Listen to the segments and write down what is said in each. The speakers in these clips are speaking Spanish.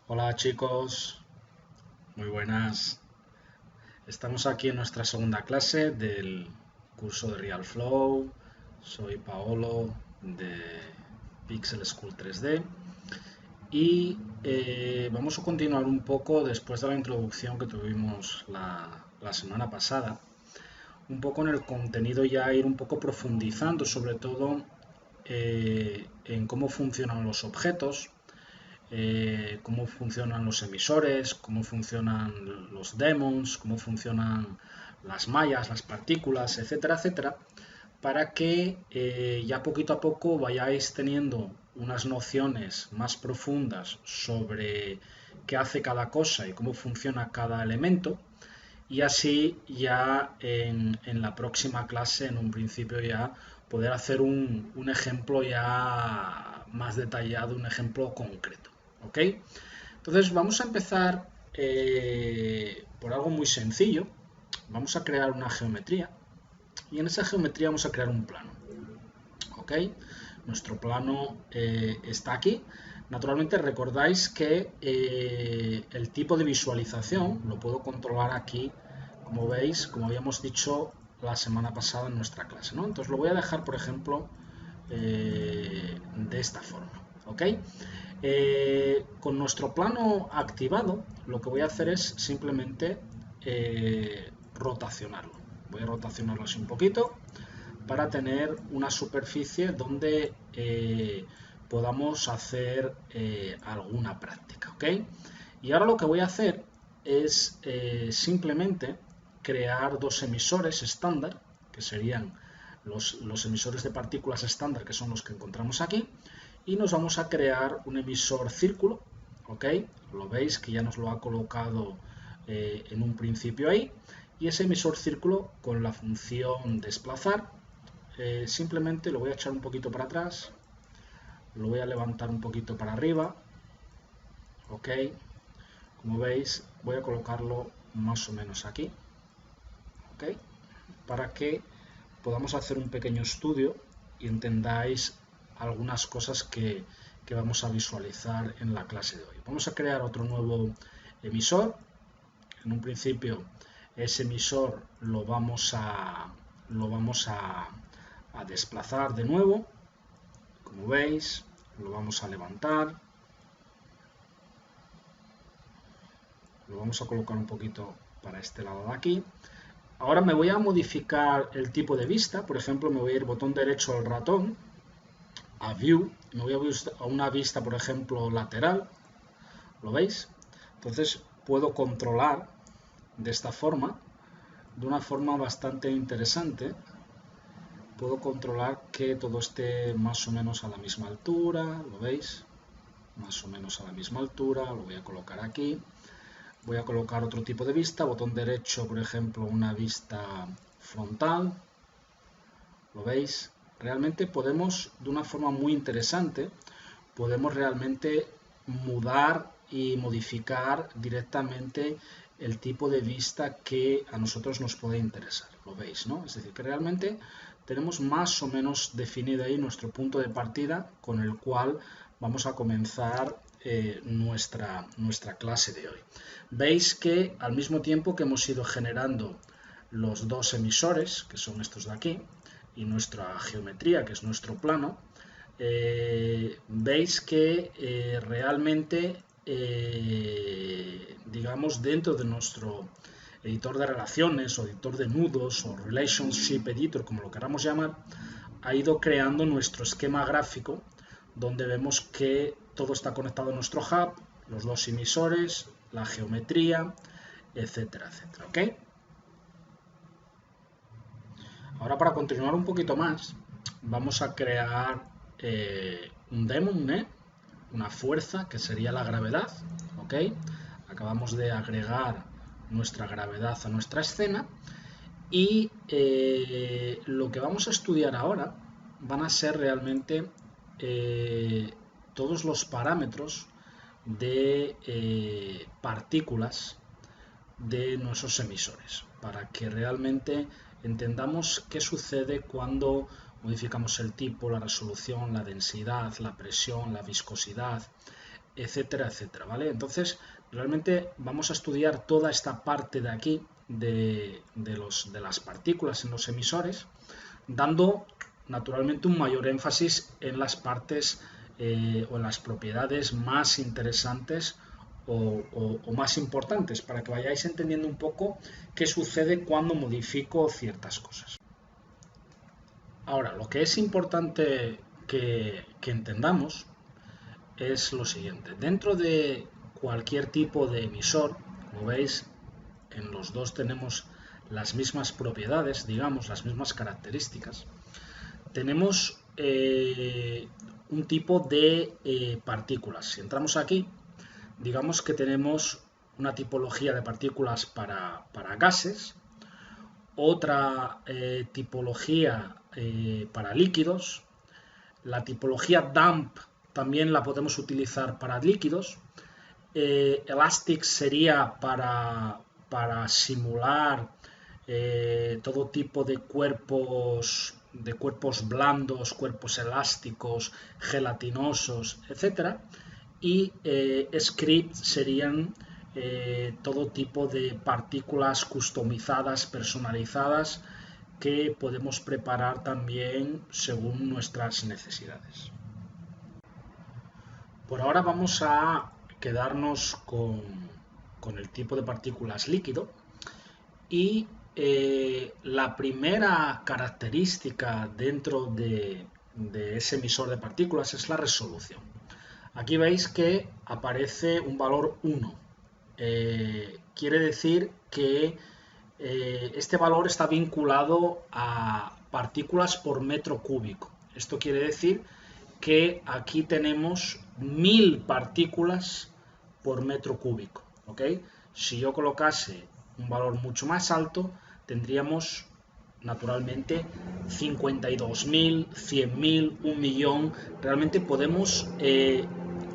Hola chicos, muy buenas. Estamos aquí en nuestra segunda clase del curso de RealFlow. Soy Paolo de Pixel School 3D y vamos a continuar un poco después de la introducción que tuvimos la semana pasada. Un poco en el contenido ya ir un poco profundizando sobre todo en cómo funcionan los objetos, cómo funcionan los emisores, cómo funcionan los demons, cómo funcionan las mallas, las partículas, etcétera, etcétera, para que ya poquito a poco vayáis teniendo unas nociones más profundas sobre qué hace cada cosa y cómo funciona cada elemento. Y así ya en la próxima clase, en un principio ya, poder hacer un ejemplo ya más detallado, un ejemplo concreto. ¿Ok? Entonces vamos a empezar por algo muy sencillo. Vamos a crear una geometría y en esa geometría vamos a crear un plano. ¿Ok? Nuestro plano está aquí. Naturalmente recordáis que el tipo de visualización lo puedo controlar aquí, como veis, como habíamos dicho la semana pasada en nuestra clase, ¿no? Entonces lo voy a dejar, por ejemplo, de esta forma. ¿Ok? Con nuestro plano activado, lo que voy a hacer es simplemente rotacionarlo. Voy a rotacionarlo así un poquito para tener una superficie donde podamos hacer alguna práctica. ¿Ok? Y ahora lo que voy a hacer es simplemente crear dos emisores estándar, que serían los emisores de partículas estándar, que son los que encontramos aquí, y nos vamos a crear un emisor círculo. ¿Ok? Lo veis que ya nos lo ha colocado en un principio ahí, y ese emisor círculo con la función desplazar simplemente lo voy a echar un poquito para atrás, lo voy a levantar un poquito para arriba. Ok, como veis voy a colocarlo más o menos aquí. Ok, para que podamos hacer un pequeño estudio y entendáis algunas cosas que vamos a visualizar en la clase de hoy. Vamos a crear otro nuevo emisor. En un principio ese emisor lo vamos a desplazar de nuevo. Como veis, lo vamos a levantar. Lo vamos a colocar un poquito para este lado de aquí. Ahora me voy a modificar el tipo de vista. Por ejemplo, me voy a ir botón derecho al ratón, a View. Me voy a una vista, por ejemplo, lateral. ¿Lo veis? Entonces puedo controlar de esta forma, de una forma bastante interesante. Puedo controlar que todo esté más o menos a la misma altura. ¿Lo veis? Más o menos a la misma altura. Lo voy a colocar aquí. Voy a colocar otro tipo de vista, botón derecho, por ejemplo, una vista frontal. ¿Lo veis? Realmente podemos, de una forma muy interesante, podemos realmente mudar y modificar directamente el tipo de vista que a nosotros nos puede interesar. ¿Lo veis, no? Es decir, que realmente tenemos más o menos definido ahí nuestro punto de partida con el cual vamos a comenzar nuestra clase de hoy. Veis que al mismo tiempo que hemos ido generando los dos emisores, que son estos de aquí, y nuestra geometría, que es nuestro plano, veis que realmente, digamos, dentro de nuestro editor de relaciones o editor de nudos o relationship editor, como lo queramos llamar, ha ido creando nuestro esquema gráfico donde vemos que todo está conectado a nuestro hub, los dos emisores, la geometría, etcétera, etcétera. ¿Ok? Ahora para continuar un poquito más, vamos a crear un demon, una fuerza que sería la gravedad. ¿Ok? Acabamos de agregar nuestra gravedad a nuestra escena y lo que vamos a estudiar ahora van a ser realmente todos los parámetros de partículas de nuestros emisores, para que realmente entendamos qué sucede cuando modificamos el tipo, la resolución, la densidad, la presión, la viscosidad, etcétera, etcétera, ¿vale? Entonces, realmente vamos a estudiar toda esta parte de aquí de las partículas en los emisores, dando naturalmente un mayor énfasis en las partes o en las propiedades más interesantes o más importantes, para que vayáis entendiendo un poco qué sucede cuando modifico ciertas cosas. Ahora, lo que es importante que entendamos es lo siguiente. Dentro de cualquier tipo de emisor, como veis, en los dos tenemos las mismas propiedades, digamos, las mismas características. Tenemos un tipo de partículas. Si entramos aquí, digamos que tenemos una tipología de partículas para gases, otra tipología para líquidos. La tipología DAMP también la podemos utilizar para líquidos. Elastic sería para simular todo tipo de cuerpos blandos, cuerpos elásticos, gelatinosos, etc. Y script serían todo tipo de partículas customizadas, personalizadas, que podemos preparar también según nuestras necesidades. Por ahora vamos a quedarnos con el tipo de partículas líquido y la primera característica dentro de ese emisor de partículas es la resolución. Aquí veis que aparece un valor 1. Quiere decir que este valor está vinculado a partículas por metro cúbico. Esto quiere decir que aquí tenemos 1000 partículas por metro cúbico, ¿ok? Si yo colocase un valor mucho más alto, tendríamos naturalmente 52.000, 100.000, 1.000.000. Realmente podemos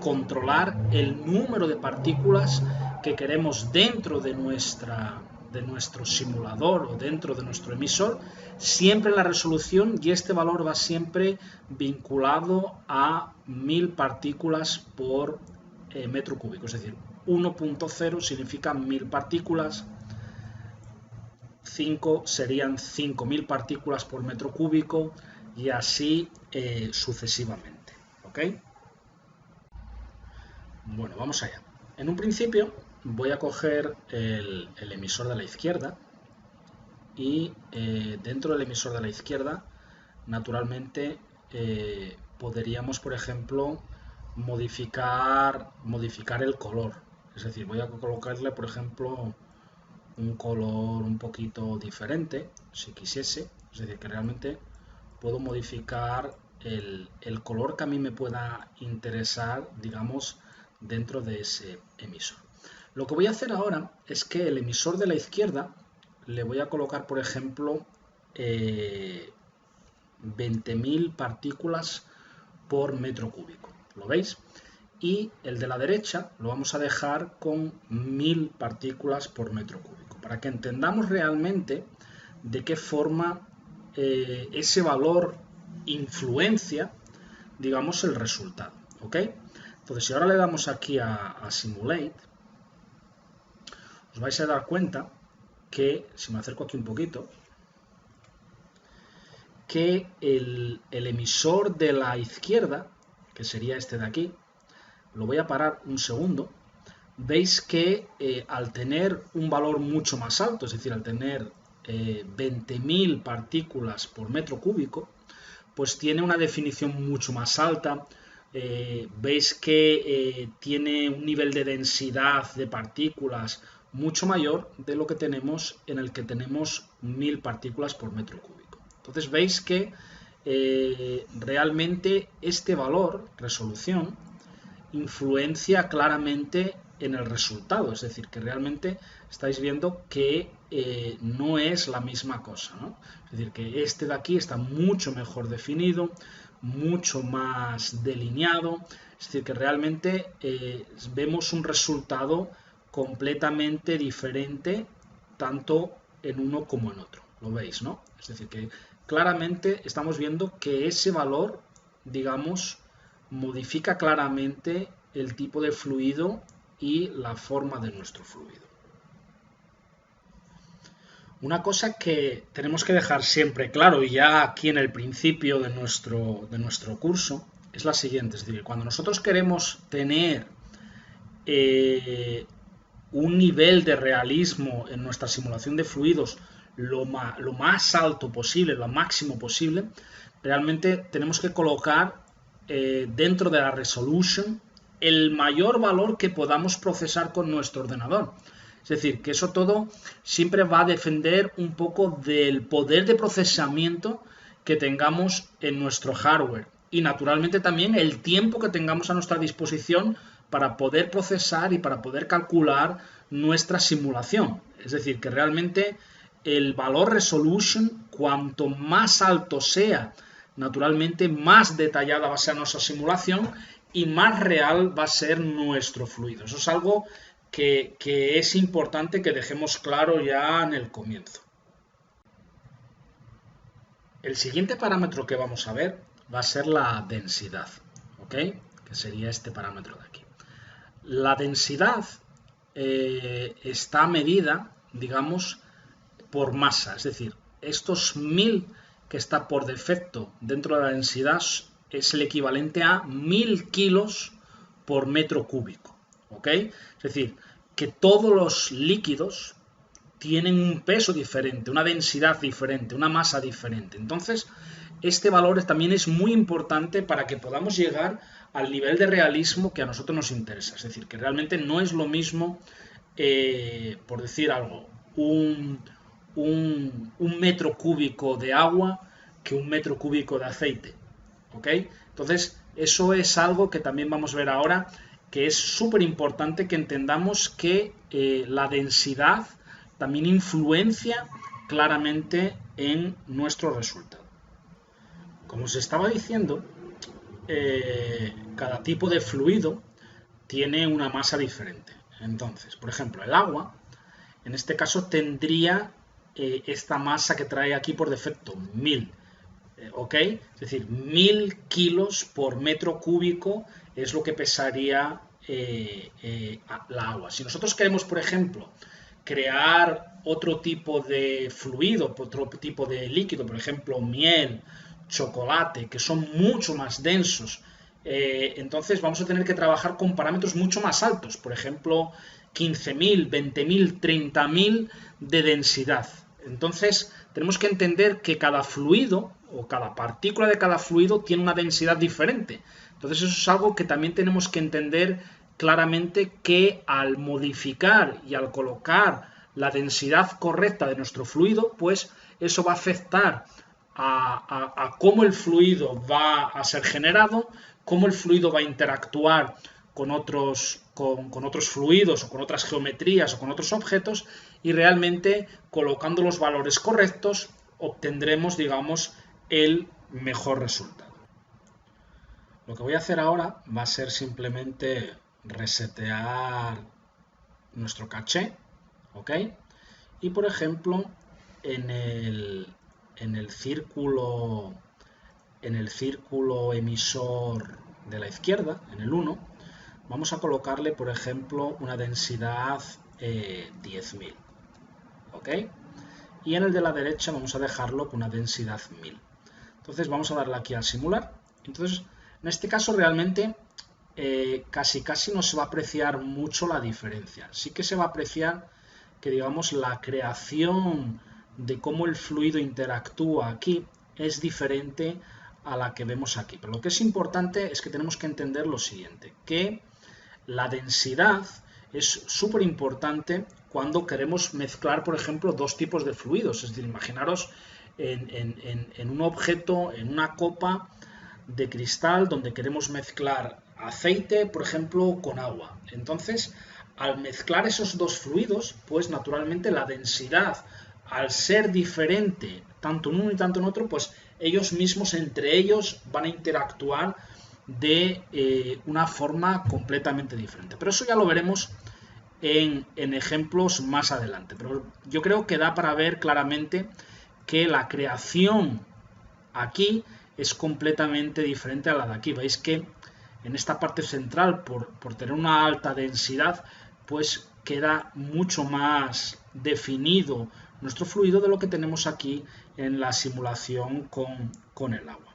controlar el número de partículas que queremos dentro de nuestro simulador o dentro de nuestro emisor, siempre la resolución, y este valor va siempre vinculado a 1000 partículas por metro cúbico, es decir, 1.0 significa 1000 partículas, 5 serían 5000 partículas por metro cúbico y así sucesivamente, ¿ok? Bueno, vamos allá. En un principio voy a coger el emisor de la izquierda y dentro del emisor de la izquierda, naturalmente, podríamos, por ejemplo, modificar el color. Es decir, voy a colocarle, por ejemplo, un color un poquito diferente, si quisiese. Es decir, que realmente puedo modificar el color que a mí me pueda interesar, digamos, dentro de ese emisor. Lo que voy a hacer ahora es que el emisor de la izquierda le voy a colocar, por ejemplo, 20.000 partículas por metro cúbico. ¿Lo veis? Y el de la derecha lo vamos a dejar con 1000 partículas por metro cúbico, para que entendamos realmente de qué forma ese valor influencia, digamos, el resultado. ¿Ok? Entonces, si ahora le damos aquí a Simulate, os vais a dar cuenta que, si me acerco aquí un poquito, que el emisor de la izquierda, que sería este de aquí, lo voy a parar un segundo. Veis que al tener un valor mucho más alto, es decir, al tener 20.000 partículas por metro cúbico, pues tiene una definición mucho más alta. Veis que tiene un nivel de densidad de partículas mucho mayor de lo que tenemos en el que tenemos 1000 partículas por metro cúbico. Entonces veis que realmente este valor, resolución, influencia claramente en el resultado, es decir, que realmente estáis viendo que no es la misma cosa, ¿no? Es decir, que este de aquí está mucho mejor definido, mucho más delineado, es decir, que realmente vemos un resultado completamente diferente tanto en uno como en otro, lo veis, ¿no? Es decir, que claramente estamos viendo que ese valor, digamos, modifica claramente el tipo de fluido y la forma de nuestro fluido. Una cosa que tenemos que dejar siempre claro, y ya aquí en el principio de nuestro curso, es la siguiente. Es decir, cuando nosotros queremos tener un nivel de realismo en nuestra simulación de fluidos lo más alto posible, lo máximo posible, realmente tenemos que colocar dentro de la resolution el mayor valor que podamos procesar con nuestro ordenador. Es decir, que eso todo siempre va a depender un poco del poder de procesamiento que tengamos en nuestro hardware y naturalmente también el tiempo que tengamos a nuestra disposición para poder procesar y para poder calcular nuestra simulación. Es decir, que realmente el valor resolution, cuanto más alto sea, naturalmente más detallada va a ser nuestra simulación y más real va a ser nuestro fluido. Eso es algo que es importante que dejemos claro ya en el comienzo. El siguiente parámetro que vamos a ver va a ser la densidad, ¿ok? Que sería este parámetro de aquí. La densidad está medida, digamos, por masa, es decir, estos 1000 que está por defecto dentro de la densidad es el equivalente a 1000 kilos por metro cúbico, ¿ok? Es decir, que todos los líquidos tienen un peso diferente, una densidad diferente, una masa diferente. Entonces, este valor también es muy importante para que podamos llegar al nivel de realismo que a nosotros nos interesa. Es decir, que realmente no es lo mismo, por decir algo, un metro cúbico de agua que un metro cúbico de aceite. ¿Ok? Entonces, eso es algo que también vamos a ver ahora, que es súper importante que entendamos que la densidad también influencia claramente en nuestro resultado. Como os estaba diciendo, cada tipo de fluido tiene una masa diferente. Entonces, por ejemplo, el agua, en este caso tendría esta masa que trae aquí por defecto, 1000. ¿Ok? Es decir, 1000 kilos por metro cúbico es lo que pesaría la agua. Si nosotros queremos, por ejemplo, crear otro tipo de fluido, otro tipo de líquido, por ejemplo, miel, chocolate, que son mucho más densos, entonces vamos a tener que trabajar con parámetros mucho más altos, por ejemplo, 15.000, 20.000, 30.000 de densidad. Entonces, tenemos que entender que cada fluido o cada partícula de cada fluido tiene una densidad diferente. Entonces, eso es algo que también tenemos que entender claramente, que al modificar y al colocar la densidad correcta de nuestro fluido, pues eso va a afectar a cómo el fluido va a ser generado, cómo el fluido va a interactuar con otros fluidos o con otras geometrías o con otros objetos, y realmente colocando los valores correctos obtendremos, digamos, el mejor resultado. Lo que voy a hacer ahora va a ser simplemente resetear nuestro caché, ¿ok? Y por ejemplo, en el círculo emisor de la izquierda, en el 1, vamos a colocarle, por ejemplo, una densidad 10.000, ¿ok? Y en el de la derecha vamos a dejarlo con una densidad 1000. Entonces vamos a darle aquí al simular. Entonces, en este caso realmente casi no se va a apreciar mucho la diferencia. Sí que se va a apreciar que, digamos, la creación de cómo el fluido interactúa aquí es diferente a la que vemos aquí. Pero lo que es importante es que tenemos que entender lo siguiente, que la densidad es súper importante cuando queremos mezclar, por ejemplo, dos tipos de fluidos. Es decir, imaginaros en un objeto, en una copa de cristal donde queremos mezclar aceite, por ejemplo, con agua. Entonces, al mezclar esos dos fluidos, pues naturalmente la densidad, al ser diferente tanto en uno y tanto en otro, pues ellos mismos entre ellos van a interactuar de una forma completamente diferente. Pero eso ya lo veremos en ejemplos más adelante. Pero yo creo que da para ver claramente que la creación aquí es completamente diferente a la de aquí. Veis que en esta parte central, por tener una alta densidad, pues queda mucho más definido nuestro fluido de lo que tenemos aquí en la simulación con el agua.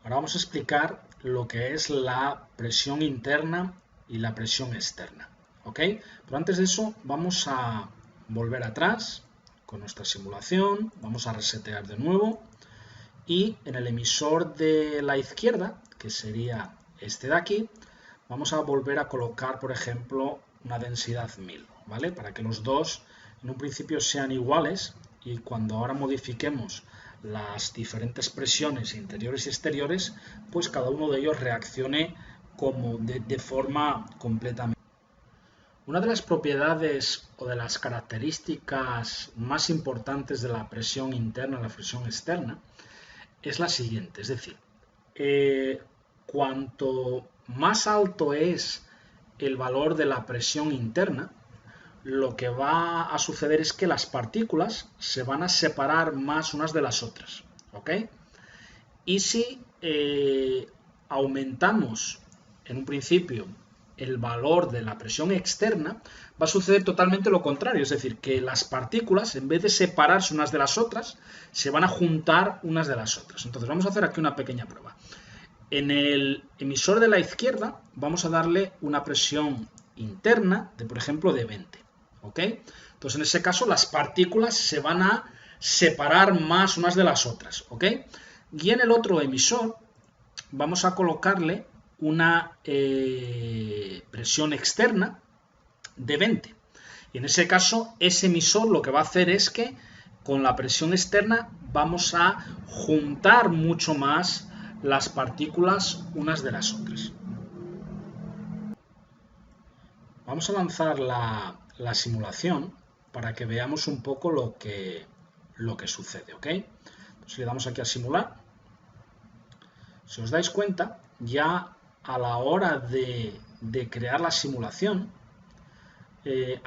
Ahora vamos a explicar lo que es la presión interna y la presión externa, ¿ok? Pero antes de eso vamos a volver atrás con nuestra simulación, vamos a resetear de nuevo y en el emisor de la izquierda, que sería este de aquí, vamos a volver a colocar, por ejemplo, una densidad 1000, ¿vale? Para que los dos en un principio sean iguales y cuando ahora modifiquemos las diferentes presiones interiores y exteriores, pues cada uno de ellos reaccione como de forma completamente. Una de las propiedades o de las características más importantes de la presión interna y la presión externa es la siguiente, es decir, cuanto más alto es el valor de la presión interna, lo que va a suceder es que las partículas se van a separar más unas de las otras, ¿ok? Y si aumentamos en un principio el valor de la presión externa, va a suceder totalmente lo contrario, es decir, que las partículas, en vez de separarse unas de las otras, se van a juntar unas de las otras. Entonces vamos a hacer aquí una pequeña prueba. En el emisor de la izquierda vamos a darle una presión interna de, por ejemplo, de 20, ¿ok? Entonces en ese caso las partículas se van a separar más unas de las otras, ¿ok? Y en el otro emisor vamos a colocarle una presión externa de 20. Y en ese caso, ese emisor lo que va a hacer es que con la presión externa vamos a juntar mucho más las partículas unas de las otras. Vamos a lanzar la simulación para que veamos un poco lo que sucede, ¿ok? Entonces le damos aquí a simular. Si os dais cuenta, ya a la hora de crear la simulación,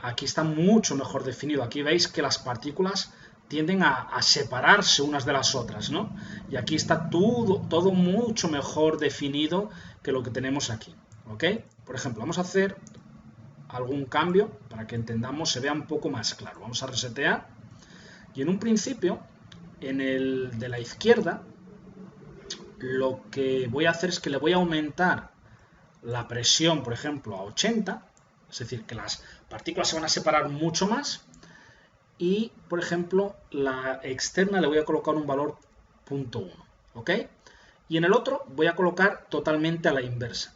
aquí está mucho mejor definido. Aquí veis que las partículas tienden a separarse unas de las otras, ¿no? Y aquí está todo mucho mejor definido que lo que tenemos aquí, ¿ok? Por ejemplo, vamos a hacer algún cambio para que entendamos, se vea un poco más claro. Vamos a resetear y en un principio, en el de la izquierda, lo que voy a hacer es que le voy a aumentar la presión, por ejemplo, a 80, es decir, que las partículas se van a separar mucho más y, por ejemplo, la externa le voy a colocar un valor 0.1, ¿ok? Y en el otro voy a colocar totalmente a la inversa.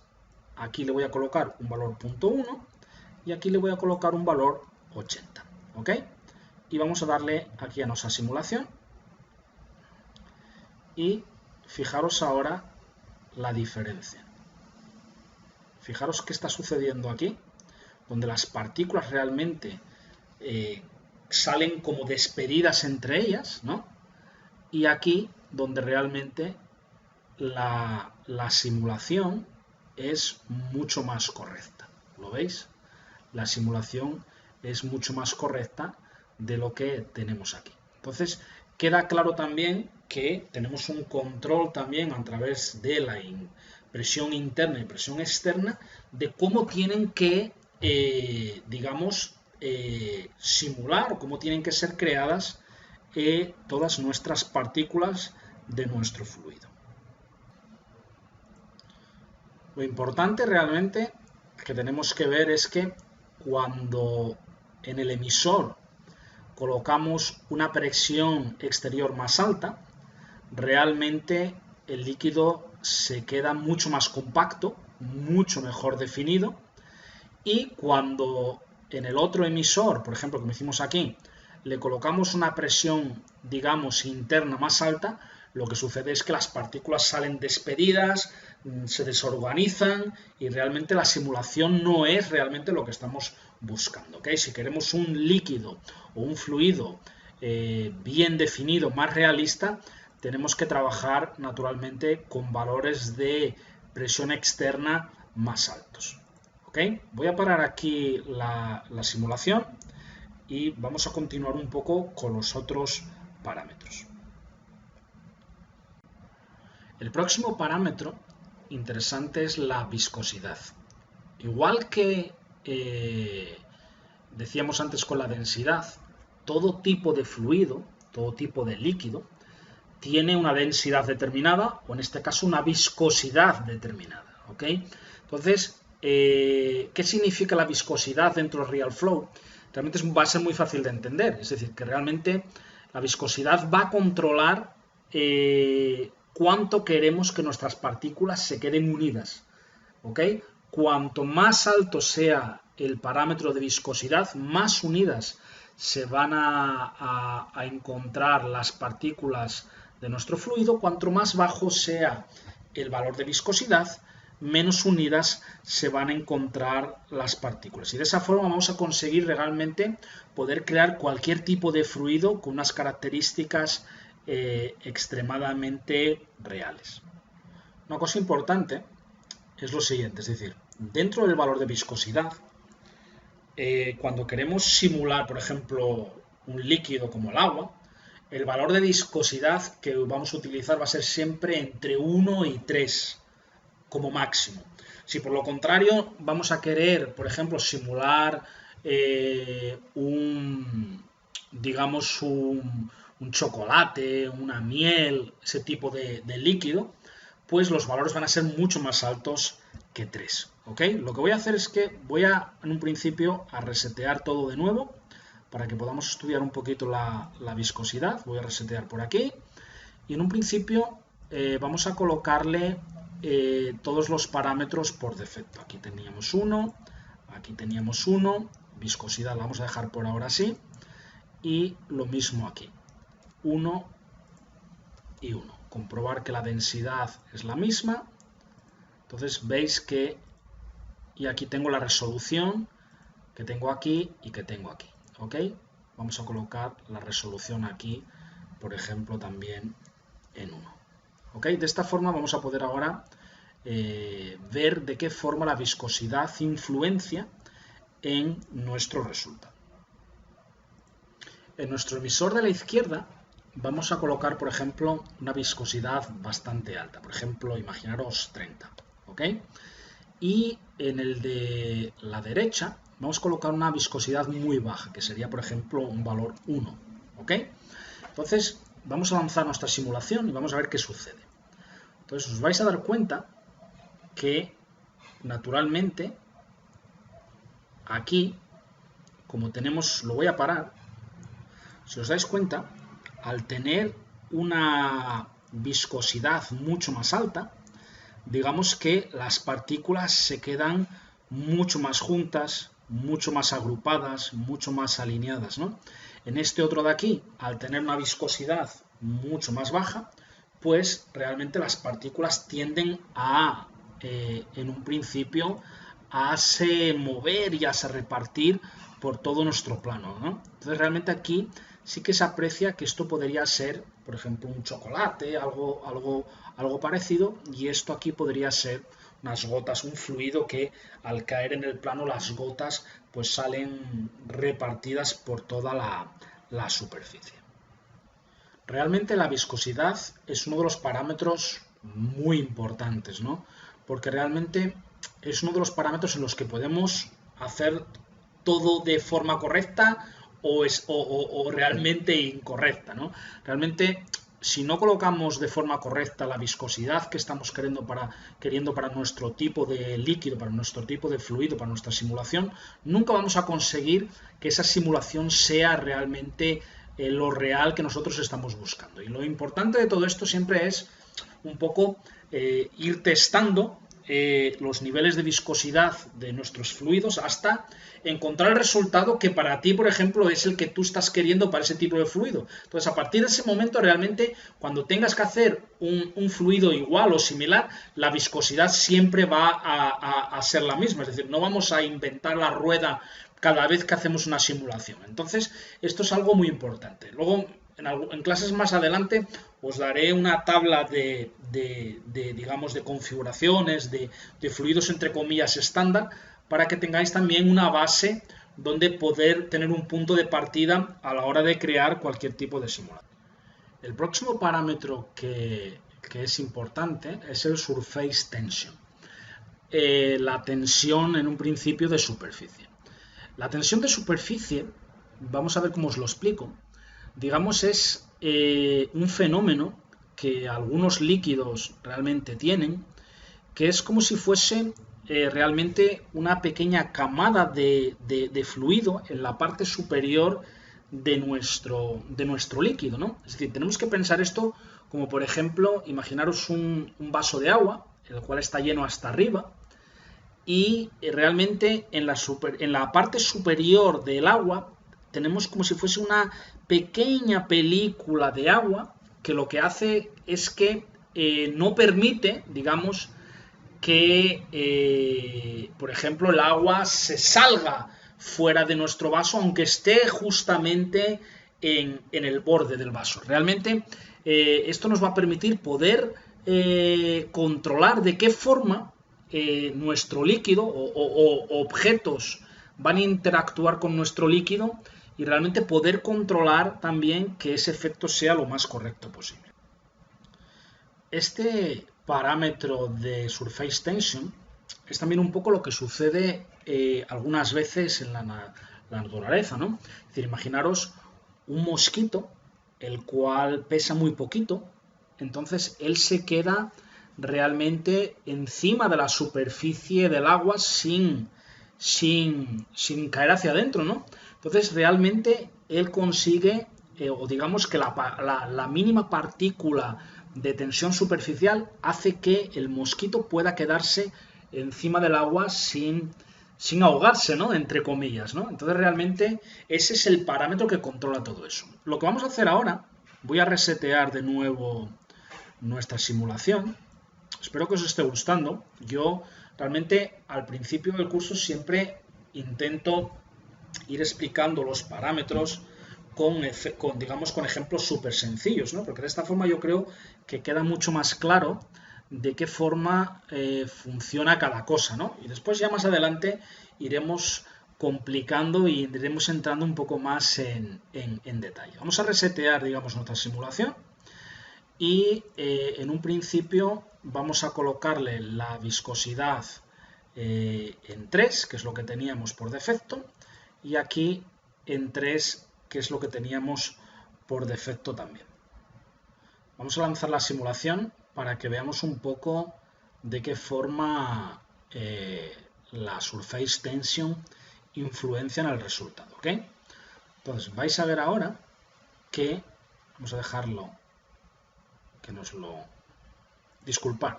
Aquí le voy a colocar un valor 0.1 y aquí le voy a colocar un valor 80, ¿ok? Y vamos a darle aquí a nuestra simulación y fijaros ahora la diferencia. Fijaros qué está sucediendo aquí, donde las partículas realmente salen como despedidas entre ellas, ¿no? Y aquí donde realmente la simulación es mucho más correcta. ¿Lo veis? La simulación es mucho más correcta de lo que tenemos aquí. Entonces, queda claro también que tenemos un control también a través de la presión interna y presión externa de cómo tienen que, digamos, simular o cómo tienen que ser creadas todas nuestras partículas de nuestro fluido. Lo importante realmente que tenemos que ver es que cuando en el emisor colocamos una presión exterior más alta, realmente el líquido se queda mucho más compacto, mucho mejor definido, y cuando en el otro emisor, por ejemplo, como hicimos aquí, le colocamos una presión, digamos, interna más alta, lo que sucede es que las partículas salen despedidas, se desorganizan y realmente la simulación no es realmente lo que estamos buscando, ¿okay? Si queremos un líquido o un fluido bien definido, más realista, tenemos que trabajar naturalmente con valores de presión externa más altos. ¿Okay? Voy a parar aquí la simulación y vamos a continuar un poco con los otros parámetros. El próximo parámetro interesante es la viscosidad. Igual que decíamos antes con la densidad, todo tipo de fluido, todo tipo de líquido, tiene una densidad determinada, o en este caso una viscosidad determinada, ¿ok? Entonces, ¿qué significa la viscosidad dentro del Real Flow? Realmente va a ser muy fácil de entender, es decir, que realmente la viscosidad va a controlar cuánto queremos que nuestras partículas se queden unidas, ¿ok? Cuanto más alto sea el parámetro de viscosidad, más unidas se van a encontrar las partículas de nuestro fluido. Cuanto más bajo sea el valor de viscosidad, menos unidas se van a encontrar las partículas. Y de esa forma vamos a conseguir realmente poder crear cualquier tipo de fluido con unas características extremadamente reales. Una cosa importante es lo siguiente, es decir, dentro del valor de viscosidad, cuando queremos simular, por ejemplo, un líquido como el agua, el valor de viscosidad que vamos a utilizar va a ser siempre entre 1 y 3 como máximo. Si por lo contrario vamos a querer, por ejemplo, simular digamos un chocolate, una miel, ese tipo de líquido, pues los valores van a ser mucho más altos que 3. ¿Ok? Lo que voy a hacer es que voy en un principio a resetear todo de nuevo para que podamos estudiar un poquito la viscosidad. Voy a resetear por aquí y en un principio vamos a colocarle todos los parámetros por defecto. Aquí teníamos 1, aquí teníamos 1, viscosidad la vamos a dejar por ahora así y lo mismo aquí, 1 y 1. Comprobar que la densidad es la misma. Entonces veis que, y aquí tengo la resolución que tengo aquí y que tengo aquí. ¿Ok? Vamos a colocar la resolución aquí, por ejemplo, también en 1. ¿Ok? De esta forma vamos a poder ahora ver de qué forma la viscosidad influencia en nuestro resultado. En nuestro emisor de la izquierda vamos a colocar, por ejemplo, una viscosidad bastante alta. Por ejemplo, imaginaros 30. ¿Ok? Y en el de la derecha vamos a colocar una viscosidad muy baja, que sería, por ejemplo, un valor 1. ¿Ok? Entonces, vamos a lanzar nuestra simulación y vamos a ver qué sucede. Entonces, os vais a dar cuenta que, naturalmente, aquí, como tenemos, lo voy a parar, si os dais cuenta, al tener una viscosidad mucho más alta, digamos que las partículas se quedan mucho más juntas, mucho más agrupadas, mucho más alineadas, ¿no? En este otro de aquí, al tener una viscosidad mucho más baja, pues realmente las partículas tienden a, en un principio, a se mover y a se repartir por todo nuestro plano, ¿no? Entonces realmente aquí sí que se aprecia que esto podría ser, por ejemplo, un chocolate, algo parecido, y esto aquí podría ser unas gotas, un fluido que al caer en el plano las gotas pues salen repartidas por toda la superficie. Realmente la viscosidad es uno de los parámetros muy importantes, ¿no? Porque realmente es uno de los parámetros en los que podemos hacer todo de forma correcta o realmente incorrecta, ¿no? Realmente, si no colocamos de forma correcta la viscosidad que estamos queriendo para nuestro tipo de líquido, para nuestro tipo de fluido, para nuestra simulación, nunca vamos a conseguir que esa simulación sea realmente lo real que nosotros estamos buscando. Y lo importante de todo esto siempre es un poco ir testando los niveles de viscosidad de nuestros fluidos hasta encontrar el resultado que para ti, por ejemplo, es el que tú estás queriendo para ese tipo de fluido. Entonces, a partir de ese momento, realmente, cuando tengas que hacer un fluido igual o similar, la viscosidad siempre va a ser la misma. Es decir, no vamos a inventar la rueda cada vez que hacemos una simulación. Entonces, esto es algo muy importante. Luego, en clases más adelante, os daré una tabla digamos, de configuraciones, de fluidos entre comillas estándar, para que tengáis también una base donde poder tener un punto de partida a la hora de crear cualquier tipo de simulación. El próximo parámetro que que es importante es el surface tension. La tensión en un principio de superficie. La tensión de superficie, vamos a ver cómo os lo explico, digamos es un fenómeno que algunos líquidos realmente tienen, que es como si fuese realmente una pequeña camada de fluido en la parte superior de nuestro líquido, ¿no? Es decir, tenemos que pensar esto como, por ejemplo, imaginaros un vaso de agua, el cual está lleno hasta arriba, y realmente en la parte superior del agua tenemos como si fuese una pequeña película de agua que lo que hace es que no permite, digamos, que, por ejemplo, el agua se salga fuera de nuestro vaso, aunque esté justamente en el borde del vaso. Realmente esto nos va a permitir poder controlar de qué forma nuestro líquido o objetos van a interactuar con nuestro líquido y realmente poder controlar también que ese efecto sea lo más correcto posible. Este parámetro de surface tension es también un poco lo que sucede algunas veces en la naturaleza, ¿no? Es decir, imaginaros un mosquito, el cual pesa muy poquito, entonces él se queda realmente encima de la superficie del agua sin caer hacia adentro, ¿no? Entonces realmente él consigue, o digamos que la mínima partícula de tensión superficial hace que el mosquito pueda quedarse encima del agua sin ahogarse, ¿no? Entre comillas, ¿no? Entonces realmente ese es el parámetro que controla todo eso. Lo que vamos a hacer ahora, voy a resetear de nuevo nuestra simulación. Espero que os esté gustando. Yo realmente al principio del curso siempre intento ir explicando los parámetros con ejemplos súper sencillos, ¿no? Porque de esta forma yo creo que queda mucho más claro de qué forma funciona cada cosa, ¿no? Y después ya más adelante iremos complicando y iremos entrando un poco más en detalle. Vamos a resetear, digamos, nuestra simulación y en un principio vamos a colocarle la viscosidad en 3, que es lo que teníamos por defecto, y aquí en 3, que es lo que teníamos por defecto también. Vamos a lanzar la simulación para que veamos un poco de qué forma la surface tension influencia en el resultado, ¿ok? Entonces vais a ver ahora que, vamos a dejarlo, que nos lo... Disculpad,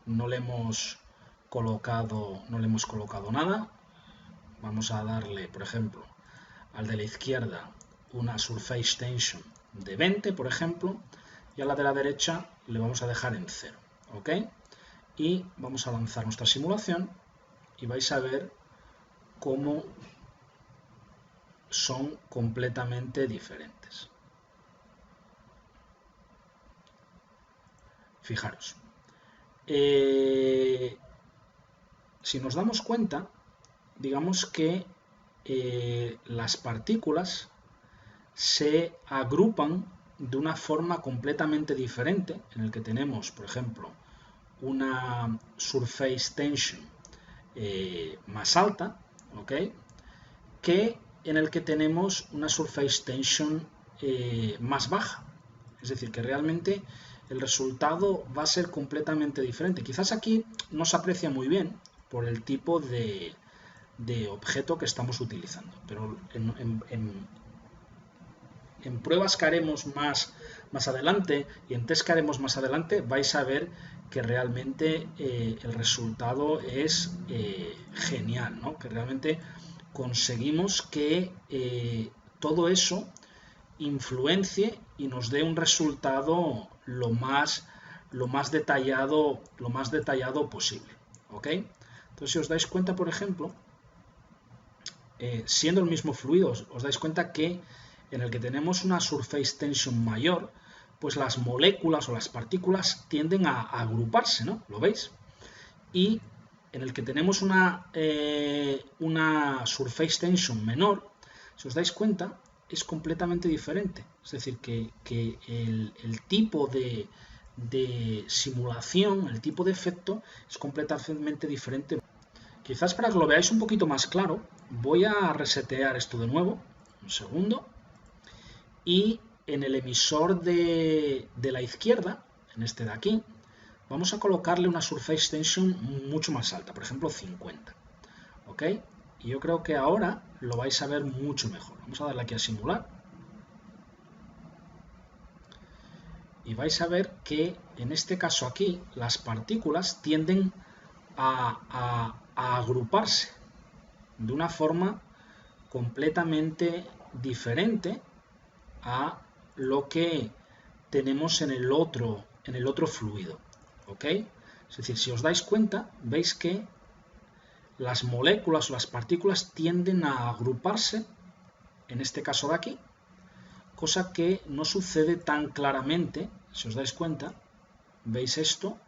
no le hemos colocado nada. Vamos a darle, por ejemplo, al de la izquierda una surface tension de 20, por ejemplo, y a la de la derecha le vamos a dejar en 0, ¿ok? Y vamos a lanzar nuestra simulación y vais a ver cómo son completamente diferentes. Fijaros. Si nos damos cuenta, digamos que las partículas se agrupan de una forma completamente diferente, en el que tenemos, por ejemplo, una surface tension más alta, ¿ok? Que en el que tenemos una surface tension más baja. Es decir, que realmente el resultado va a ser completamente diferente. Quizás aquí no se aprecia muy bien por el tipo de objeto que estamos utilizando, pero en pruebas que haremos más adelante y en test que haremos más adelante vais a ver que realmente el resultado es genial, ¿no? Que realmente conseguimos que todo eso influencie y nos dé un resultado lo más detallado posible, ¿ok? Entonces, si os dais cuenta, por ejemplo, siendo el mismo fluido, os dais cuenta que en el que tenemos una surface tension mayor, pues las moléculas o las partículas tienden a agruparse, ¿no? ¿Lo veis? Y en el que tenemos una surface tension menor, si os dais cuenta, es completamente diferente. Es decir, que el tipo de de simulación, el tipo de efecto, es completamente diferente. Quizás para que lo veáis un poquito más claro, voy a resetear esto de nuevo, un segundo, y en el emisor de la izquierda, en este de aquí, vamos a colocarle una Surface Tension mucho más alta, por ejemplo 50. ¿Ok? Y yo creo que ahora lo vais a ver mucho mejor. Vamos a darle aquí a simular. Y vais a ver que en este caso aquí las partículas tienden a agruparse de una forma completamente diferente a lo que tenemos en el otro fluido. ¿Ok? Es decir, si os dais cuenta, veis que las moléculas o las partículas tienden a agruparse, en este caso de aquí, cosa que no sucede tan claramente, si os dais cuenta, veis esto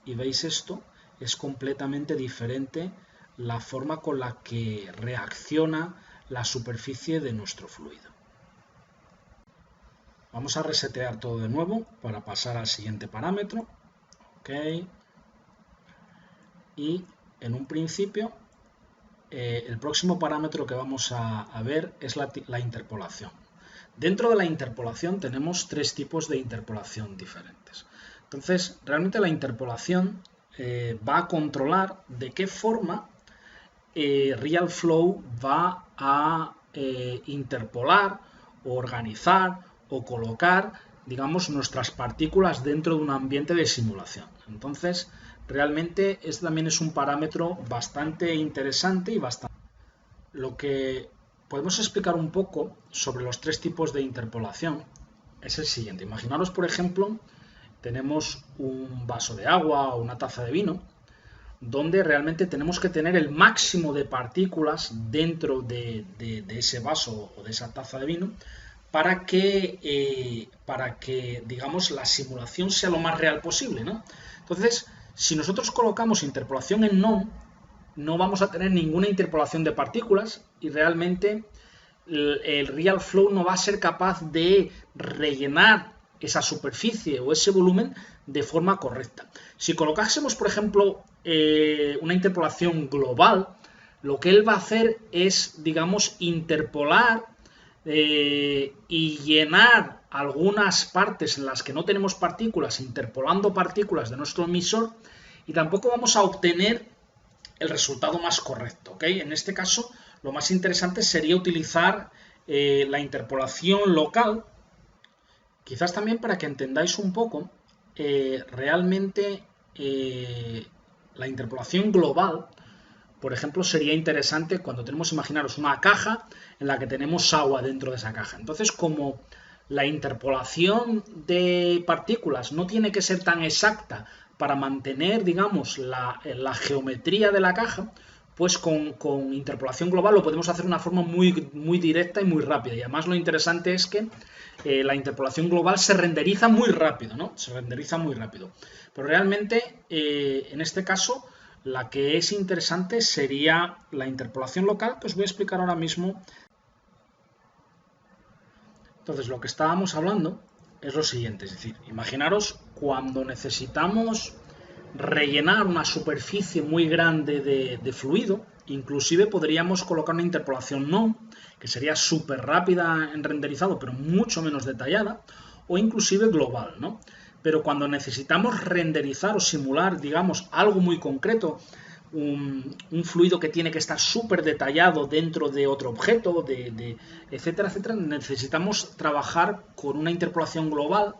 y veis esto, es completamente diferente la forma con la que reacciona la superficie de nuestro fluido. Vamos a resetear todo de nuevo para pasar al siguiente parámetro. Ok. Y en un principio, el próximo parámetro que vamos a ver es la interpolación. Dentro de la interpolación tenemos tres tipos de interpolación diferentes. Entonces, realmente la interpolación va a controlar de qué forma RealFlow va a interpolar, o organizar o colocar, digamos, nuestras partículas dentro de un ambiente de simulación. Entonces, realmente este también es un parámetro bastante interesante y bastante... Lo que podemos explicar un poco sobre los tres tipos de interpolación es el siguiente. Imaginaros, por ejemplo, tenemos un vaso de agua o una taza de vino, donde realmente tenemos que tener el máximo de partículas dentro de ese vaso o de esa taza de vino para que, digamos, la simulación sea lo más real posible, ¿no? Entonces, si nosotros colocamos interpolación en none, no vamos a tener ninguna interpolación de partículas y realmente el RealFlow no va a ser capaz de rellenar esa superficie o ese volumen de forma correcta. Si colocásemos, por ejemplo, una interpolación global, lo que él va a hacer es, digamos, interpolar y llenar algunas partes en las que no tenemos partículas, interpolando partículas de nuestro emisor, y tampoco vamos a obtener el resultado más correcto. ¿Okay? En este caso, lo más interesante sería utilizar la interpolación local, quizás también para que entendáis un poco, realmente la interpolación global, por ejemplo, sería interesante cuando tenemos, imaginaros, una caja en la que tenemos agua dentro de esa caja. Entonces, como la interpolación de partículas no tiene que ser tan exacta para mantener, digamos, la geometría de la caja, pues con interpolación global lo podemos hacer de una forma muy directa y muy rápida. Y además lo interesante es que la interpolación global se renderiza muy rápido, ¿no? Se renderiza muy rápido. Pero realmente, en este caso, la que es interesante sería la interpolación local, que os voy a explicar ahora mismo. Entonces, lo que estábamos hablando es lo siguiente, es decir, imaginaros cuando necesitamos rellenar una superficie muy grande de fluido, inclusive podríamos colocar una interpolación none, que sería súper rápida en renderizado, pero mucho menos detallada, o inclusive global, ¿no? Pero cuando necesitamos renderizar o simular, digamos, algo muy concreto, un fluido que tiene que estar súper detallado dentro de otro objeto, etcétera, etcétera, necesitamos trabajar con una interpolación global,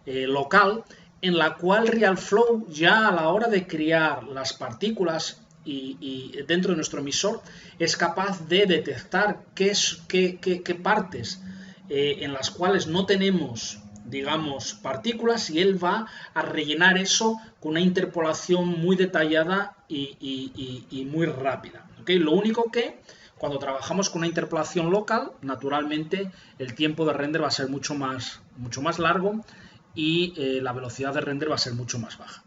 local, en la cual RealFlow ya a la hora de crear las partículas y dentro de nuestro emisor es capaz de detectar qué partes en las cuales no tenemos, digamos, partículas, y él va a rellenar eso con una interpolación muy detallada y muy rápida. ¿Okay? Lo único que cuando trabajamos con una interpolación local, naturalmente el tiempo de render va a ser mucho más largo y la velocidad de render va a ser mucho más baja.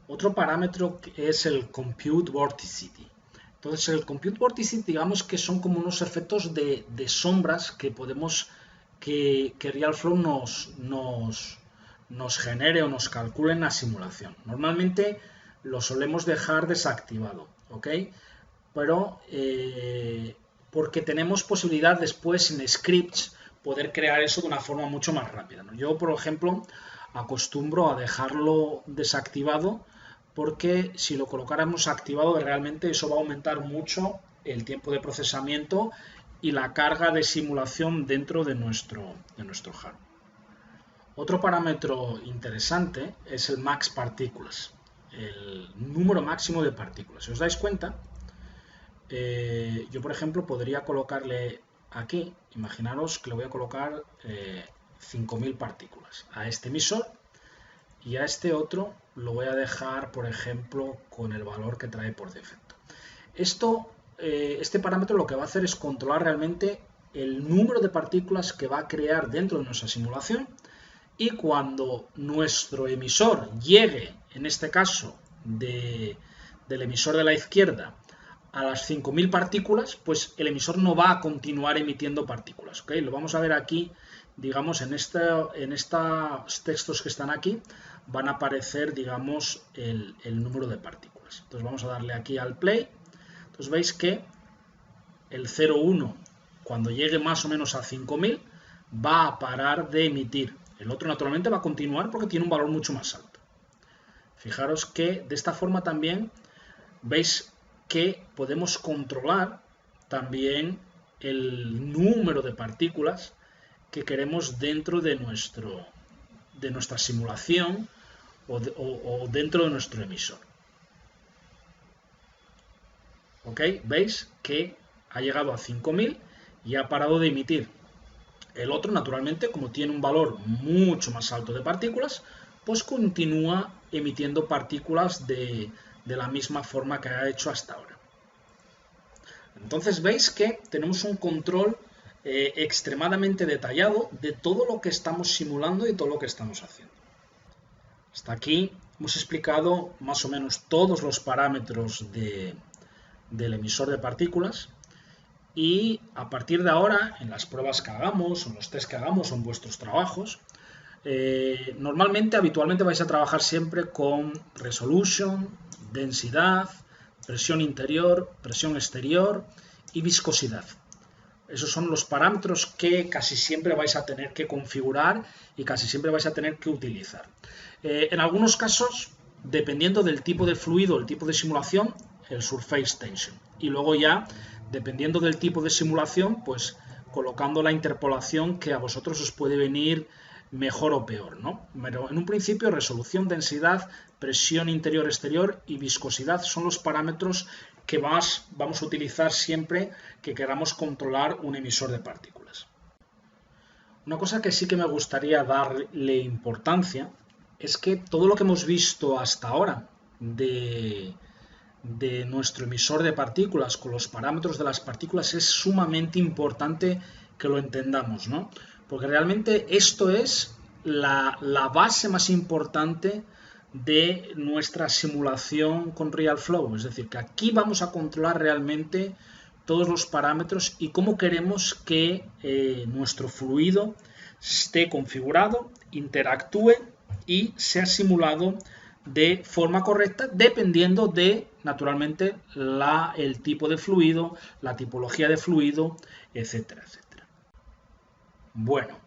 Otro parámetro es el Compute Vorticity. Entonces el Compute Vorticity, digamos que son como unos efectos de sombras que podemos que RealFlow nos genere o nos calcule en la simulación. Normalmente lo solemos dejar desactivado, ¿ok? Pero porque tenemos posibilidad después en scripts poder crear eso de una forma mucho más rápida, ¿no? Yo, por ejemplo, acostumbro a dejarlo desactivado porque si lo colocáramos activado realmente eso va a aumentar mucho el tiempo de procesamiento y la carga de simulación dentro de nuestro hardware. Otro parámetro interesante es el max partículas, el número máximo de partículas. Si os dais cuenta, yo por ejemplo podría colocarle aquí, imaginaros que le voy a colocar 5000 partículas a este emisor y a este otro lo voy a dejar por ejemplo con el valor que trae por defecto. Este parámetro lo que va a hacer es controlar realmente el número de partículas que va a crear dentro de nuestra simulación y cuando nuestro emisor llegue, en este caso del emisor de la izquierda, a las 5000 partículas, pues el emisor no va a continuar emitiendo partículas, ¿ok? Lo vamos a ver aquí, digamos, en estos textos que están aquí, van a aparecer, digamos, el número de partículas. Entonces vamos a darle aquí al play. Entonces veis que el 0,1, cuando llegue más o menos a 5000, va a parar de emitir. El otro naturalmente va a continuar porque tiene un valor mucho más alto. Fijaros que de esta forma también veis que podemos controlar también el número de partículas que queremos dentro de nuestra simulación o dentro de nuestro emisor. ¿Ok? ¿Veis que ha llegado a 5000 y ha parado de emitir? El otro, naturalmente, como tiene un valor mucho más alto de partículas, pues continúa emitiendo partículas de la misma forma que ha hecho hasta ahora. Entonces veis que tenemos un control extremadamente detallado de todo lo que estamos simulando y todo lo que estamos haciendo. Hasta aquí hemos explicado más o menos todos los parámetros del emisor de partículas. Y a partir de ahora, en las pruebas que hagamos, o en los test que hagamos, o en vuestros trabajos, habitualmente vais a trabajar siempre con resolution, densidad, presión interior, presión exterior y viscosidad. Esos son los parámetros que casi siempre vais a tener que configurar y casi siempre vais a tener que utilizar. En algunos casos, dependiendo del tipo de fluido, el tipo de simulación, el surface tension. Y luego ya, dependiendo del tipo de simulación, pues colocando la interpolación que a vosotros os puede venir mejor o peor, ¿no? Pero en un principio, resolución, densidad, presión interior-exterior y viscosidad son los parámetros que vamos a utilizar siempre que queramos controlar un emisor de partículas. Una cosa que sí que me gustaría darle importancia es que todo lo que hemos visto hasta ahora de nuestro emisor de partículas con los parámetros de las partículas es sumamente importante que lo entendamos, ¿no? Porque realmente esto es la base más importante de nuestra simulación con RealFlow. Es decir, que aquí vamos a controlar realmente todos los parámetros y cómo queremos que nuestro fluido esté configurado, interactúe y sea simulado de forma correcta dependiendo de, naturalmente, el tipo de fluido, la tipología de fluido, etcétera, etcétera. Bueno,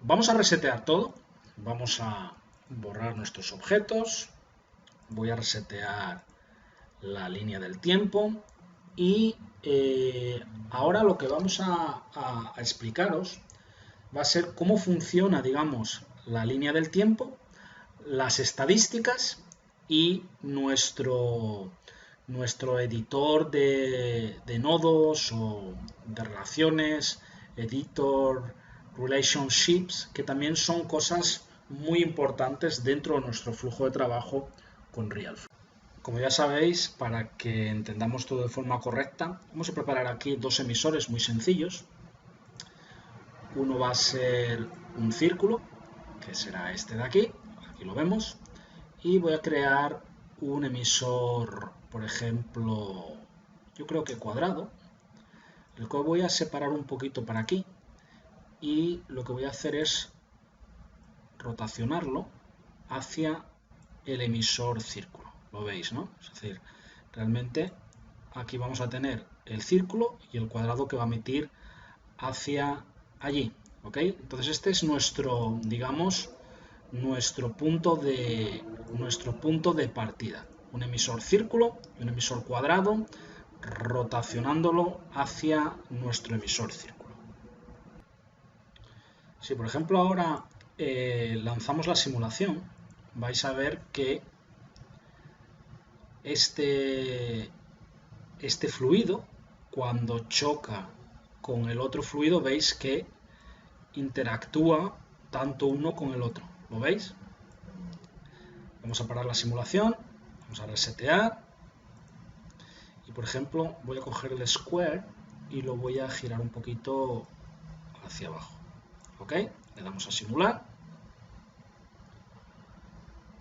vamos a resetear todo. Vamos a borrar nuestros objetos. Voy a resetear la línea del tiempo y ahora lo que vamos a explicaros va a ser cómo funciona, digamos, la línea del tiempo, las estadísticas y nuestro editor de nodos o de relaciones, editor, relationships, que también son cosas muy importantes dentro de nuestro flujo de trabajo con RealFlow. Como ya sabéis, para que entendamos todo de forma correcta, vamos a preparar aquí dos emisores muy sencillos. Uno va a ser un círculo, que será este de aquí, aquí lo vemos, y voy a crear un emisor, por ejemplo, yo creo que cuadrado, el cual voy a separar un poquito para aquí, y lo que voy a hacer es rotacionarlo hacia el emisor círculo. Lo veis, ¿no? Es decir, realmente aquí vamos a tener el círculo y el cuadrado que va a emitir hacia allí, ¿ok? Entonces este es nuestro, digamos, nuestro punto de partida. Un emisor círculo y un emisor cuadrado, rotacionándolo hacia nuestro emisor círculo. Si por ejemplo ahora lanzamos la simulación, vais a ver que este fluido, cuando choca con el otro fluido, veis que interactúa tanto uno con el otro. ¿Lo veis? Vamos a parar la simulación, vamos a resetear y por ejemplo voy a coger el square y lo voy a girar un poquito hacia abajo. ¿Ok? Le damos a simular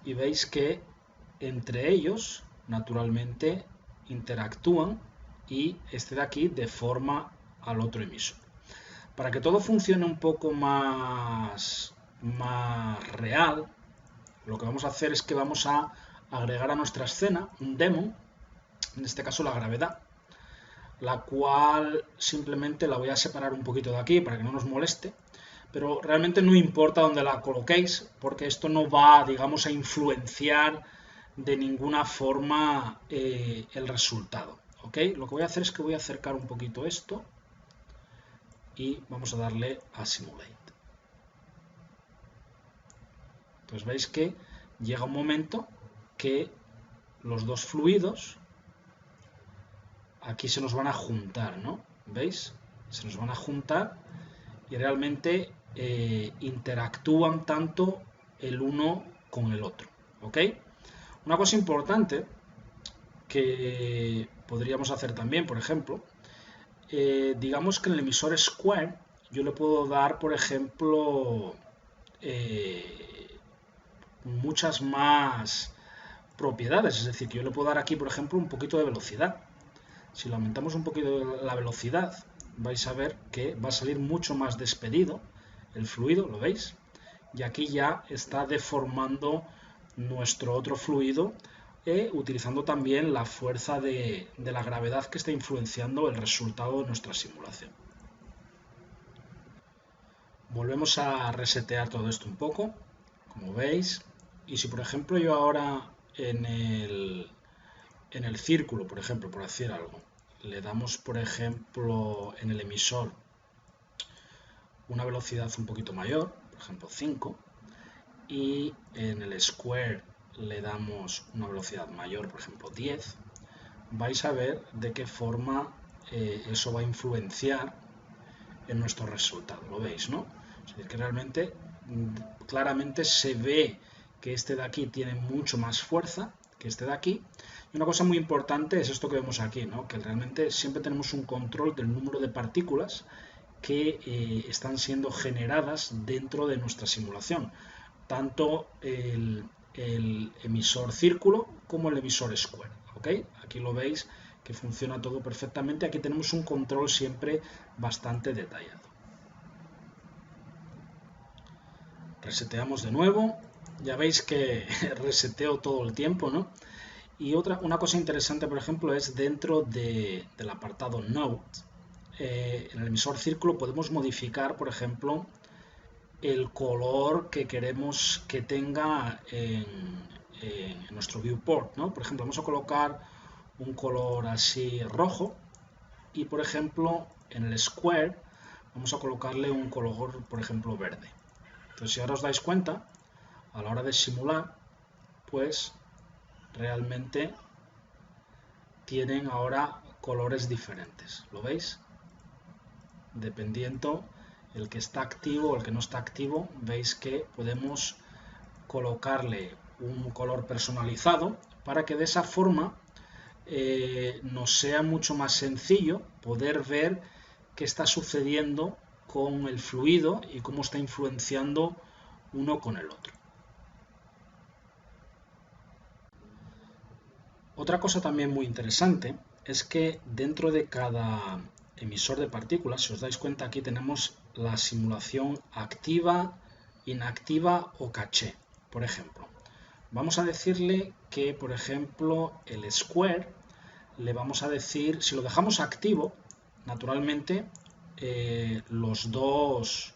y veis que entre ellos naturalmente interactúan y este de aquí deforma al otro emisor. Para que todo funcione un poco más real, lo que vamos a hacer es que vamos a agregar a nuestra escena un demon, en este caso la gravedad, la cual simplemente la voy a separar un poquito de aquí para que no nos moleste, pero realmente no importa dónde la coloquéis, porque esto no va, digamos, a influenciar de ninguna forma el resultado. ¿Ok? Lo que voy a hacer es que voy a acercar un poquito esto y vamos a darle a Simulate. Entonces veis que llega un momento que los dos fluidos aquí se nos van a juntar, ¿no? ¿Veis? Se nos van a juntar y realmente interactúan tanto el uno con el otro. ¿Ok? Una cosa importante que podríamos hacer también, por ejemplo, digamos que en el emisor square yo le puedo dar, por ejemplo, muchas más propiedades, es decir, que yo le puedo dar aquí, por ejemplo, un poquito de velocidad. Si le aumentamos un poquito la velocidad, vais a ver que va a salir mucho más despedido el fluido, ¿lo veis? Y aquí ya está deformando nuestro otro fluido, utilizando también la fuerza de la gravedad que está influenciando el resultado de nuestra simulación. Volvemos a resetear todo esto un poco, como veis, y si por ejemplo yo ahora en el círculo, por ejemplo, por decir algo, le damos por ejemplo en el emisor una velocidad un poquito mayor, por ejemplo 5, y en el square le damos una velocidad mayor, por ejemplo 10, vais a ver de qué forma eso va a influenciar en nuestro resultado. Lo veis, ¿no? Es decir, que realmente claramente se ve que este de aquí tiene mucho más fuerza que este de aquí. Y una cosa muy importante es esto que vemos aquí, ¿no? Que realmente siempre tenemos un control del número de partículas que están siendo generadas dentro de nuestra simulación. Tanto el emisor círculo como el emisor square. ¿Ok? Aquí lo veis que funciona todo perfectamente. Aquí tenemos un control siempre bastante detallado. Reseteamos de nuevo. Ya veis que reseteo todo el tiempo, ¿no? Y una cosa interesante, por ejemplo, es dentro del apartado Node, en el emisor círculo podemos modificar, por ejemplo, el color que queremos que tenga en nuestro viewport, ¿no? Por ejemplo, vamos a colocar un color así rojo y, por ejemplo, en el square vamos a colocarle un color, por ejemplo, verde. Entonces, si ahora os dais cuenta, a la hora de simular, pues realmente tienen ahora colores diferentes. ¿Lo veis? Dependiendo el que está activo o el que no está activo, veis que podemos colocarle un color personalizado para que de esa forma nos sea mucho más sencillo poder ver qué está sucediendo con el fluido y cómo está influenciando uno con el otro. Otra cosa también muy interesante es que dentro de cada emisor de partículas, si os dais cuenta aquí tenemos la simulación activa, inactiva o caché. Por ejemplo, vamos a decirle que, por ejemplo, el square le vamos a decir, si lo dejamos activo, naturalmente los dos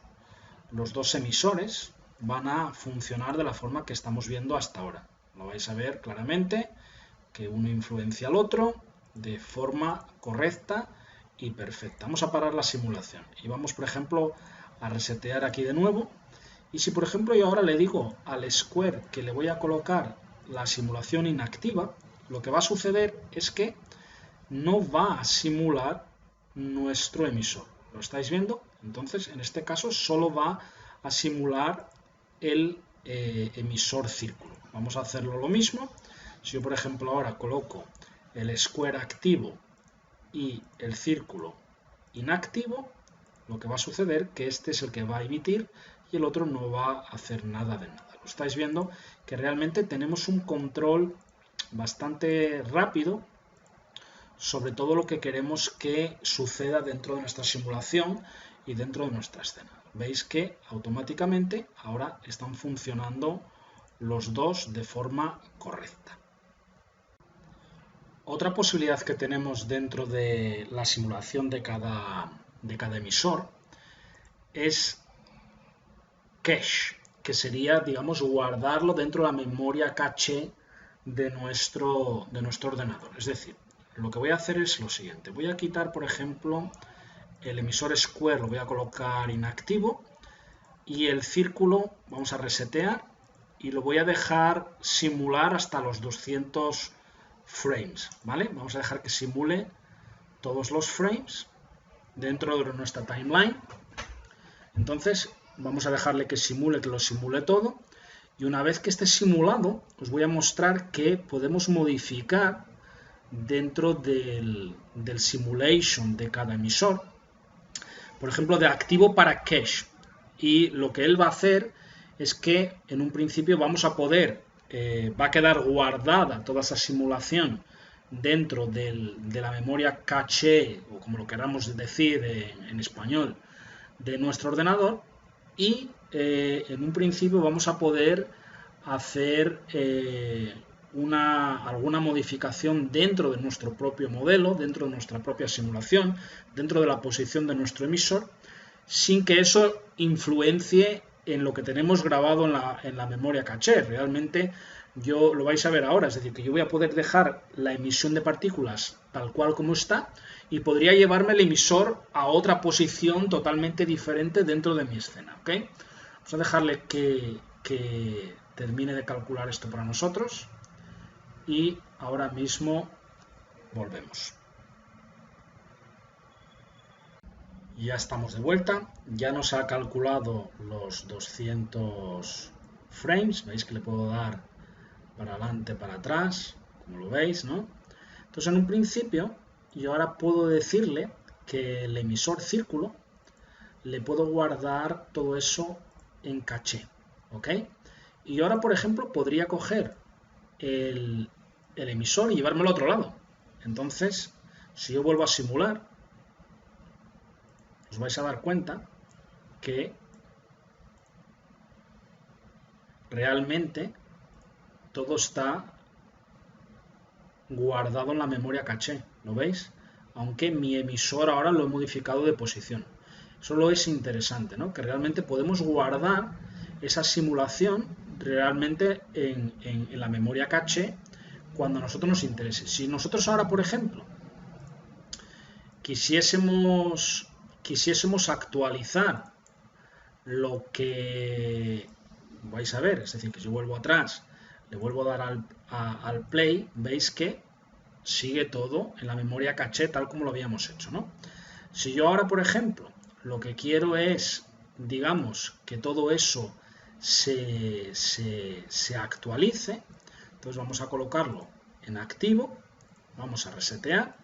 emisores van a funcionar de la forma que estamos viendo hasta ahora. Lo vais a ver claramente, que uno influencia al otro de forma correcta y perfecta. Vamos a parar la simulación y vamos, por ejemplo, a resetear aquí de nuevo. Y si, por ejemplo, yo ahora le digo al square que le voy a colocar la simulación inactiva, lo que va a suceder es que no va a simular nuestro emisor. ¿Lo estáis viendo? Entonces, en este caso, solo va a simular el emisor círculo. Vamos a hacerlo lo mismo. Si yo, por ejemplo, ahora coloco el square activo y el círculo inactivo, lo que va a suceder es que este es el que va a emitir y el otro no va a hacer nada de nada. Lo estáis viendo que realmente tenemos un control bastante rápido sobre todo lo que queremos que suceda dentro de nuestra simulación y dentro de nuestra escena. Veis que automáticamente ahora están funcionando los dos de forma correcta. Otra posibilidad que tenemos dentro de la simulación de cada emisor es cache, que sería, digamos, guardarlo dentro de la memoria caché de nuestro ordenador. Es decir, lo que voy a hacer es lo siguiente. Voy a quitar, por ejemplo, el emisor square, lo voy a colocar inactivo, y el círculo vamos a resetear y lo voy a dejar simular hasta los 200 frames, ¿vale? Vamos a dejar que simule todos los frames dentro de nuestra timeline. Entonces vamos a dejarle que lo simule todo, y una vez que esté simulado os voy a mostrar que podemos modificar dentro del simulation de cada emisor, por ejemplo, de activo para cache, y lo que él va a hacer es que en un principio vamos a poder, va a quedar guardada toda esa simulación dentro de la memoria caché, o como lo queramos decir en español, de nuestro ordenador, y en un principio vamos a poder hacer alguna modificación dentro de nuestro propio modelo, dentro de nuestra propia simulación, dentro de la posición de nuestro emisor, sin que eso influencie en lo que tenemos grabado en la memoria caché. Realmente lo vais a ver ahora, es decir, que yo voy a poder dejar la emisión de partículas tal cual como está, y podría llevarme el emisor a otra posición totalmente diferente dentro de mi escena, ¿ok? Vamos a dejarle que termine de calcular esto para nosotros y ahora mismo volvemos. Ya estamos de vuelta, ya nos ha calculado los 200 frames, veis que le puedo dar para adelante, para atrás, como lo veis, ¿no? Entonces, en un principio, yo ahora puedo decirle que el emisor círculo le puedo guardar todo eso en caché, ¿ok? Y ahora, por ejemplo, podría coger el emisor y llevármelo al otro lado. Entonces, si yo vuelvo a simular, os vais a dar cuenta que realmente todo está guardado en la memoria caché, ¿lo veis? Aunque mi emisor ahora lo he modificado de posición. Solo es interesante, ¿no? Que realmente podemos guardar esa simulación realmente en la memoria caché cuando a nosotros nos interese. Si nosotros ahora, por ejemplo, quisiésemos actualizar lo que vais a ver, es decir, que si yo vuelvo atrás, le vuelvo a dar al play, veis que sigue todo en la memoria caché tal como lo habíamos hecho, ¿no? Si yo ahora, por ejemplo, lo que quiero es, digamos, que todo eso se actualice, entonces vamos a colocarlo en activo, vamos a resetear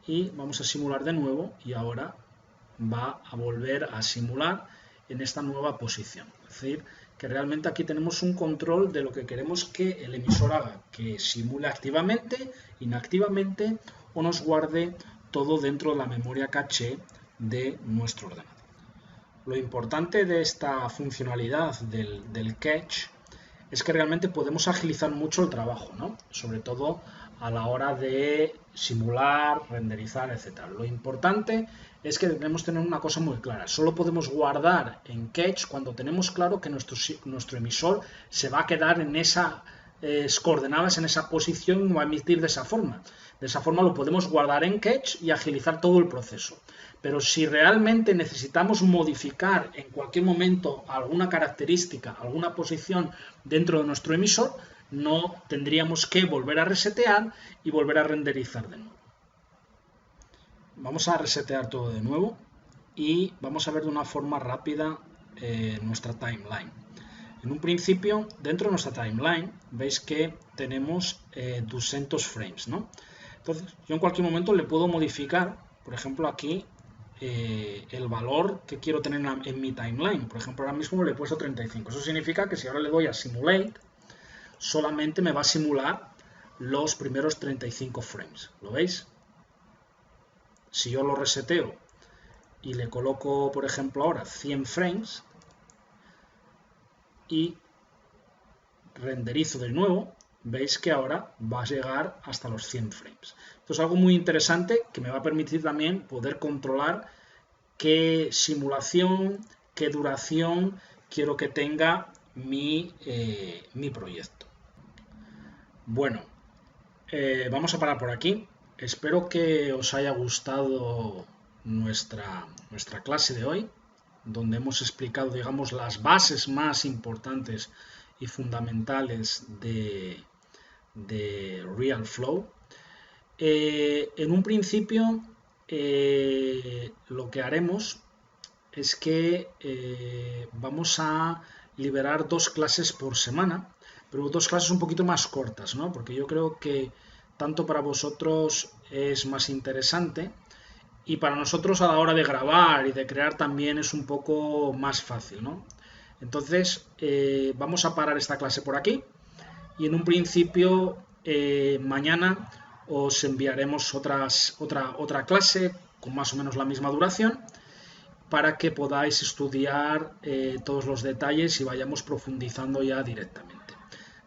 y vamos a simular de nuevo, y ahora va a volver a simular en esta nueva posición. Es decir, que realmente aquí tenemos un control de lo que queremos que el emisor haga, que simule activamente, inactivamente, o nos guarde todo dentro de la memoria caché de nuestro ordenador. Lo importante de esta funcionalidad del catch es que realmente podemos agilizar mucho el trabajo, ¿no? Sobre todo a la hora de simular, renderizar, etc. Lo importante es que debemos tener una cosa muy clara. Solo podemos guardar en catch cuando tenemos claro que nuestro emisor se va a quedar en esas coordenadas, en esa posición, y va a emitir de esa forma. De esa forma lo podemos guardar en catch y agilizar todo el proceso. Pero si realmente necesitamos modificar en cualquier momento alguna característica, alguna posición dentro de nuestro emisor, no tendríamos que volver a resetear y volver a renderizar de nuevo. Vamos a resetear todo de nuevo y vamos a ver de una forma rápida nuestra timeline. En un principio, dentro de nuestra timeline, veis que tenemos 200 frames, ¿no? Entonces, yo en cualquier momento le puedo modificar, por ejemplo, aquí el valor que quiero tener en mi timeline. Por ejemplo, ahora mismo le he puesto 35. Eso significa que si ahora le doy a Simulate, solamente me va a simular los primeros 35 frames. ¿Lo veis? Si yo lo reseteo y le coloco, por ejemplo, ahora 100 frames y renderizo de nuevo, veis que ahora va a llegar hasta los 100 frames. Esto es algo muy interesante que me va a permitir también poder controlar qué simulación, qué duración quiero que tenga mi proyecto. Bueno, vamos a parar por aquí. Espero que os haya gustado nuestra clase de hoy, donde hemos explicado, digamos, las bases más importantes y fundamentales de RealFlow. En un principio, lo que haremos es que vamos a liberar 2 clases por semana, pero 2 clases un poquito más cortas, ¿no? Porque yo creo que tanto para vosotros es más interesante y para nosotros a la hora de grabar y de crear también es un poco más fácil, ¿no? Entonces, vamos a parar esta clase por aquí y en un principio mañana os enviaremos otra clase con más o menos la misma duración para que podáis estudiar todos los detalles y vayamos profundizando ya directamente.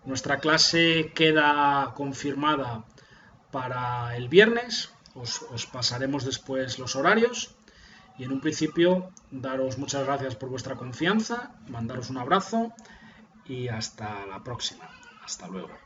Nuestra clase queda confirmada para el viernes, os pasaremos después los horarios y en un principio daros muchas gracias por vuestra confianza, mandaros un abrazo y hasta la próxima. Hasta luego.